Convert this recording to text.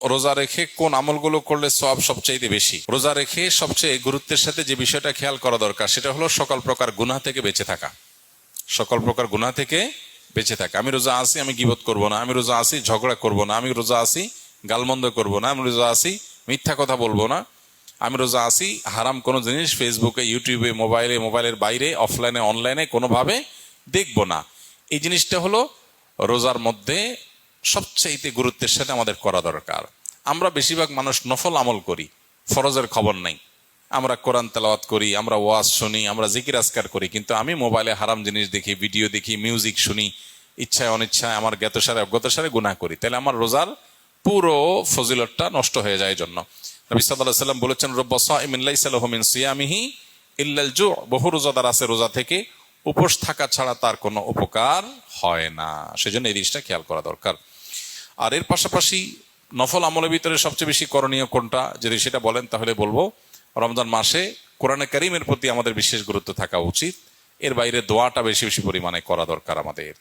রোজা রেখে কোন আমলগুলো করলে সওয়াব সবচাইতে বেশি? রোজা রেখে সবচেয়ে গুরুত্বের সাথে যে বিষয়টা খেয়াল করা দরকার সেটা হলো সকল প্রকার গুনাহ থেকে বেঁচে থাকা। সকল প্রকার গুনাহ থেকে বেঁচে থাকা। আমি রোজা আছি, আমি গীবত করব না। আমি রোজা আছি, ঝগড়া করব না। আমি রোজা আছি, গালমন্দ করব না। আমি রোজা আছি, মিথ্যা কথা বলবো না। আমি রোজা আছি, হারাম কোনো জিনিস ফেসবুকে, ইউটিউবে, মোবাইলের বাইরে, অফলাইনে, অনলাইনে কোনোভাবে দেখবো না। এই জিনিসটা হলো রোজার মধ্যে সবচাইতে গুরুত্বের সাথে আমাদের করা দরকার। আমরা বেশিরভাগ মানুষ নফল আমল করি, ফরজের খবর নাই। আমরা কোরআন তেলাওয়াত করি, আমরা ওয়াজ শুনি, আমরা জিকির আজকার করি, কিন্তু আমি মোবাইলে হারাম জিনিস দেখি, ভিডিও দেখি, মিউজিক শুনি, ইচ্ছায় অনিচ্ছায় আমার জ্ঞাতসারে অজ্ঞাতসারে গুনাহ করি। তাহলে আমার রোজার পুরো ফজিলতটা নষ্ট হয়ে যায়। জন্য নবী সাল্লাল্লাহু আলাইহি ওয়াসাল্লাম বলেছেন, রব্বা সাইমিন লাইসা লাহু মিন সিয়ামিহি ইল্লাল জু'। বহু রোজাদার আছে, রোজা থেকে উপোস থাকা ছাড়া তার কোনো উপকার হয় না। সেজন্য এই জিনিসটা খেয়াল করা দরকার। আর এর পাশাপাশি নফল আমলের ভিতরে সবচেয়ে বেশি করণীয় কোনটা, যদি সেটা বলেন তাহলে বলবো রমজান মাসে কোরআনে কারীমের প্রতি আমাদের বিশেষ গুরুত্ব থাকা উচিত। এর বাইরে দোয়াটা বেশি বেশি পরিমাণে করা দরকার আমাদের।